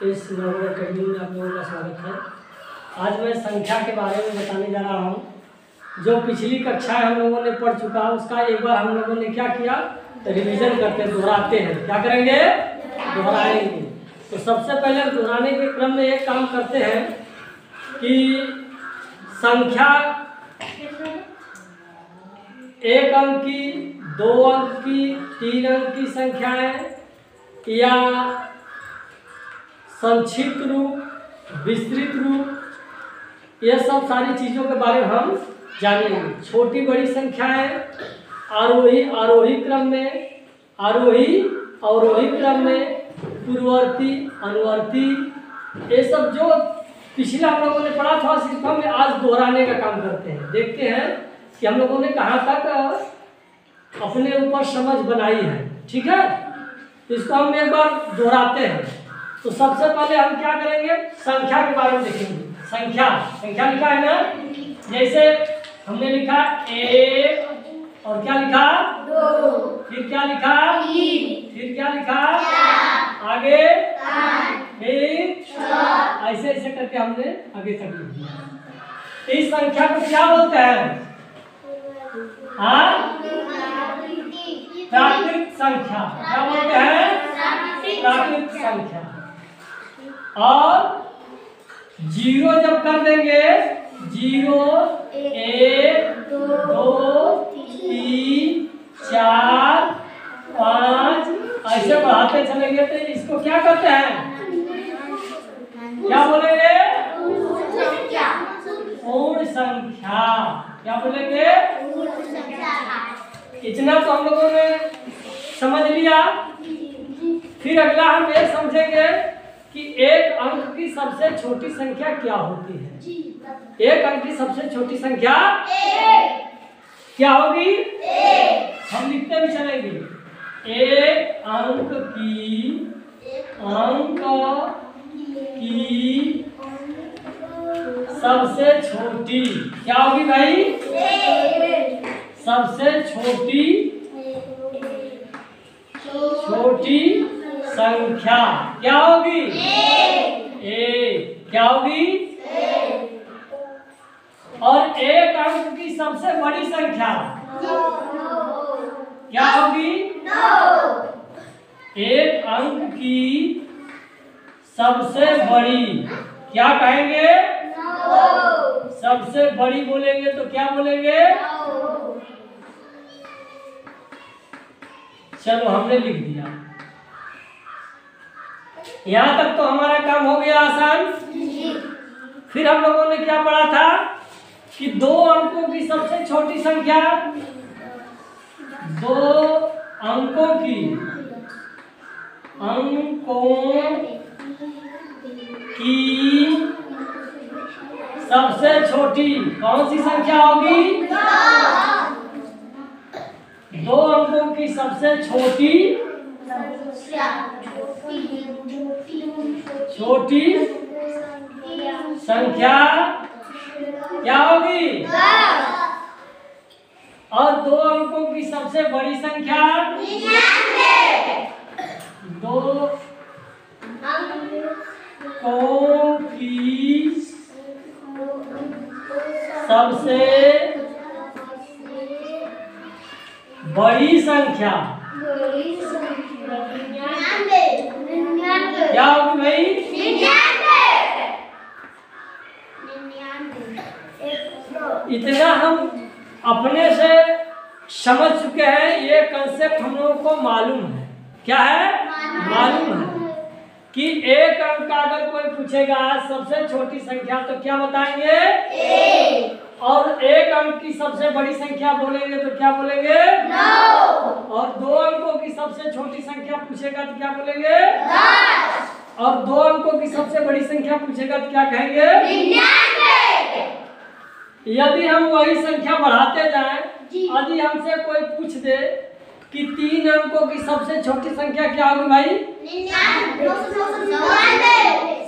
इस normal academy में आप लोगों का स्वागत है। आज मैं संख्या के बारे में बताने जा रहा हूँ। जो पिछली कक्षाएं हम लोगों ने पढ़ चुका है उसका एक बार हम लोगों ने क्या किया, रिवीजन करते हैं, दोहराते हैं। क्या करेंगे? दोहराएंगे। तो सबसे पहले दोहराने के क्रम में एक काम करते हैं कि संख्या 1 अंक की, 2 अंक की, 3 अंक की संख्याएं या संक्षिप्त रूप, विस्तृत रूप, यह सब सारी चीज़ों के बारे में हम जानेंगे। छोटी बड़ी संख्याएं, आरोही आरोही क्रम में, आरोही अवरोही क्रम में, पूर्ववर्ती अनुवर्ती, ये सब जो पिछला हम लोगों ने पढ़ा था सिर्फ हम आज दोहराने का काम करते हैं। देखते हैं कि हम लोगों ने कहाँ तक अपने ऊपर समझ बनाई है। ठीक है, इसको हम एक बार दोहराते हैं। तो सबसे पहले हम क्या करेंगे, संख्या के बारे में देखेंगे। संख्या लिखा है ना, जैसे हमने लिखा 1 और क्या लिखा 2, फिर क्या लिखा 3, फिर क्या लिखा 4, आगे 5, फिर 6, ऐसे ऐसे करके हमने आगे तक लिख दिया। इस संख्या को क्या बोलते हैं? प्राकृत संख्या। क्या बोलते हैं? प्राकृत संख्या। और 0 जब कर देंगे, 0 1 2 3 4 5 ऐसे बढ़ाते चलेंगे तो इसको क्या कहते हैं? क्या बोलेंगे? पूर्ण संख्या। क्या बोलेंगे? इतना तो हम लोगों ने समझ लिया। फिर अगला हम ये समझेंगे कि 1 अंक की सबसे छोटी संख्या क्या होती है। 1 अंक की सबसे छोटी संख्या क्या होगी? हम लिखते भी चलेंगे। 1 अंक की सबसे छोटी क्या होगी भाई? सबसे छोटी संख्या क्या होगी? क्या होगी? और 1 अंक की सबसे बड़ी संख्या क्या होगी? 1 अंक की सबसे बड़ी क्या कहेंगे? सबसे बड़ी बोलेंगे तो क्या बोलेंगे? चलो हमने लिख दिया। यहाँ तक तो हमारा काम हो गया आसान। फिर हम लोगों ने क्या पढ़ा था कि 2 अंकों की सबसे छोटी संख्या, 2 अंकों की सबसे छोटी कौन सी संख्या होगी? 2 अंकों की सबसे छोटी संख्या क्या होगी? और 2 अंकों की सबसे बड़ी संख्या 2 अंकों की सबसे बड़ी संख्या क्या होगी भाई? 99। इतना हम अपने से समझ चुके हैं। ये कंसेप्ट हम लोगों को मालूम है। क्या है? मालूम है कि 1 अंक का अगर कोई पूछेगा सबसे छोटी संख्या तो क्या बताएंगे? 1। और 1 अंक की सबसे बड़ी संख्या बोलेंगे तो क्या बोलेंगे? 9। और 2 अंकों की सबसे छोटी संख्या पूछेगा तो क्या बोलेंगे? 10। और 2 अंकों की सबसे बड़ी संख्या पूछेगा तो क्या कहेंगे? 99। यदि हम वही संख्या बढ़ाते जाएं, यदि हमसे कोई पूछ दे कि 3 अंकों की सबसे छोटी संख्या क्या होगी भाई? 99।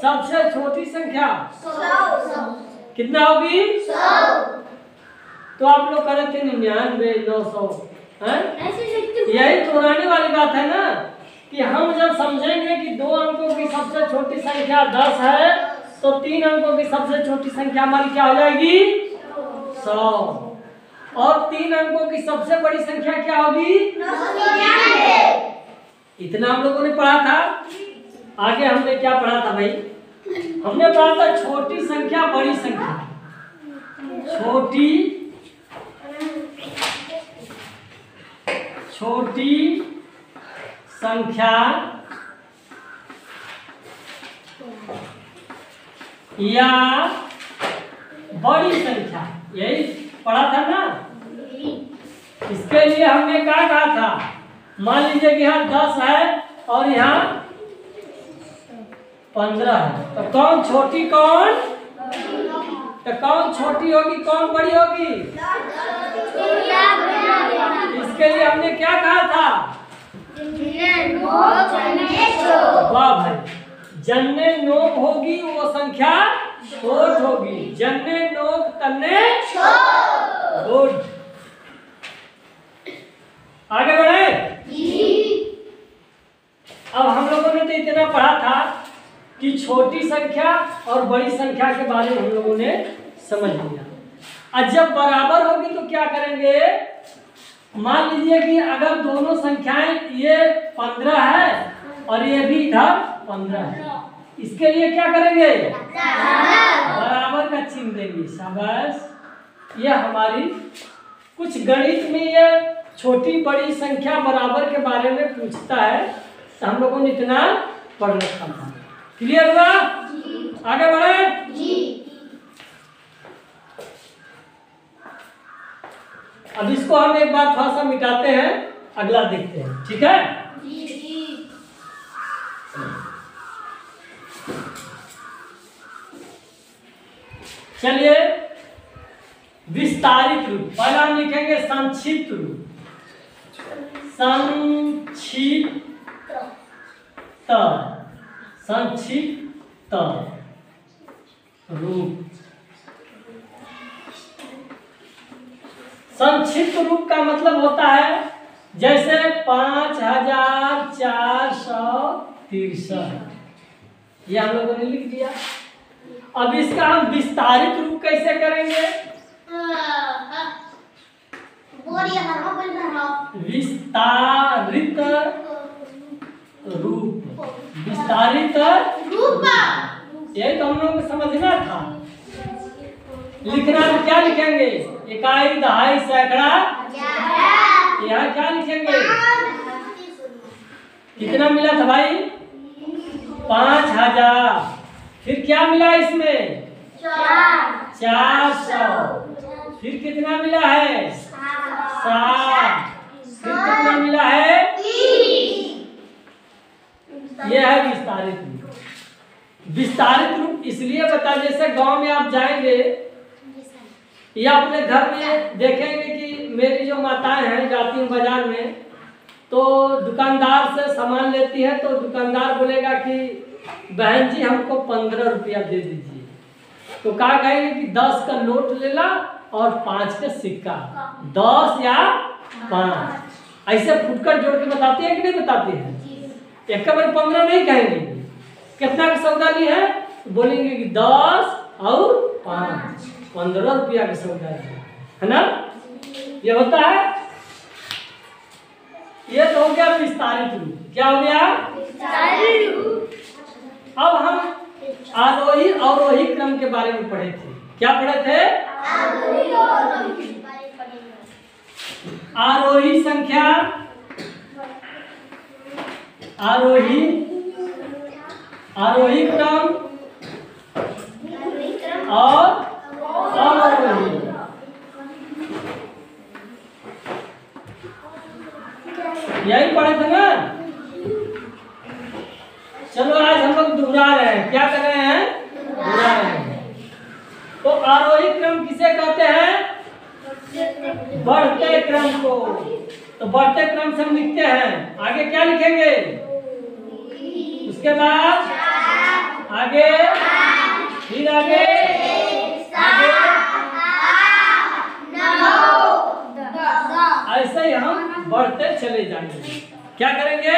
सबसे छोटी संख्या 100। कितना होगी? 100। तो आप लोग करे थे 99 900 है? यही दोहराने वाली बात है ना कि हम जब समझेंगे कि 2 अंकों की सबसे छोटी संख्या 10 है तो 3 अंकों की सबसे छोटी संख्या हमारी क्या हो जाएगी 100 और 3 अंकों की सबसे बड़ी संख्या क्या होगी 999। इतना हम लोगों ने पढ़ा था। आगे हमने क्या पढ़ा था भाई? हमने पढ़ा था छोटी संख्या बड़ी संख्या। छोटी संख्या या बड़ी संख्या, यही पढ़ा था ना। इसके लिए हमने क्या कहा था? मान लीजिए कि यहाँ 10 है और यहाँ 15 है, तो कौन छोटी कौन? तो कौन छोटी होगी कौन बड़ी होगी? इसके लिए हमने क्या कहा था? वाह भाई, जन्ने नोक होगी वो संख्या छोट होगी, जन्ने नोक तन्ने गुड। आगे बढ़े। अब हम लोगों ने तो इतना पढ़ा था कि छोटी संख्या और बड़ी संख्या के बारे में हम लोगों ने समझ लिया। और जब बराबर होगी तो क्या करेंगे? मान लीजिए कि अगर दोनों संख्याएं ये 15 है और ये भी इधर 15 है, इसके लिए क्या करेंगे? बराबर का चिन्ह देंगे। शाबाश। ये हमारी कुछ गणित में ये छोटी बड़ी संख्या बराबर के बारे में पूछता है, तो हम लोगों ने इतना पढ़ रखा था। क्लियर हुआ? आगे बढ़े। अब इसको हम एक बार थोड़ा सा मिटाते हैं, अगला देखते हैं। ठीक है? चलिए, विस्तारित रूप पहला हम लिखेंगे संक्षिप्त रूप। संक्षिप्त रूप। संक्षिप्त रूप का मतलब होता है जैसे 5463, ये हम लोगों ने लिख दिया। अब इसका हम विस्तारित रूप कैसे करेंगे? विस्तारित रूप। विस्तारित रूप, यही तो हम लोगों को समझना था। लिखना में क्या लिखेंगे? इकाई, दहाई, सैकड़ा, यहाँ क्या लिखेंगे? कितना मिला था भाई? 5000। फिर क्या मिला इसमें? 400। फिर कितना मिला है? 7। फिर कितना मिला है? 3। यह है विस्तारित रूप। विस्तारित रूप इसलिए बता, जैसे गांव में आप जाएंगे या अपने घर में देखेंगे कि मेरी जो माताएं हैं जाती हैं बाजार में, तो दुकानदार से सामान लेती है, तो दुकानदार बोलेगा कि बहन जी हमको 15 रुपया दे दीजिए। तो क्या कहेंगे कि 10 का नोट ले ला और 5 का सिक्का, 10 या 5 ऐसे फुटकर जोड़ के बताते हैं कि नहीं बताते हैं? एक बार 15 नहीं कहेंगे। कितना का सौदा ली है? बोलेंगे कि 10 और 5, 15 रुपया का सौदा है ना? ये होता है। ये तो हो गया विस्तारित रूप। क्या हो गया? विस्तारित रूप। अब हम आरोही अवरोही क्रम के बारे में पढ़े थे। क्या पढ़े थे? आरोही संख्या, आरोही क्रम और अवरोही। यही पढ़े थे ना? चलो आज हम लोग दोहरा रहे हैं। क्या कर रहे हैं? दोहरा रहे हैं। तो आरोही क्रम किसे कहते हैं? बढ़ते क्रम को। तो बढ़ते क्रम से हम लिखते हैं। आगे क्या लिखेंगे? उसके बाद आगे, फिर आगे, ऐसे ही हम बढ़ते चले जाएंगे। क्या करेंगे?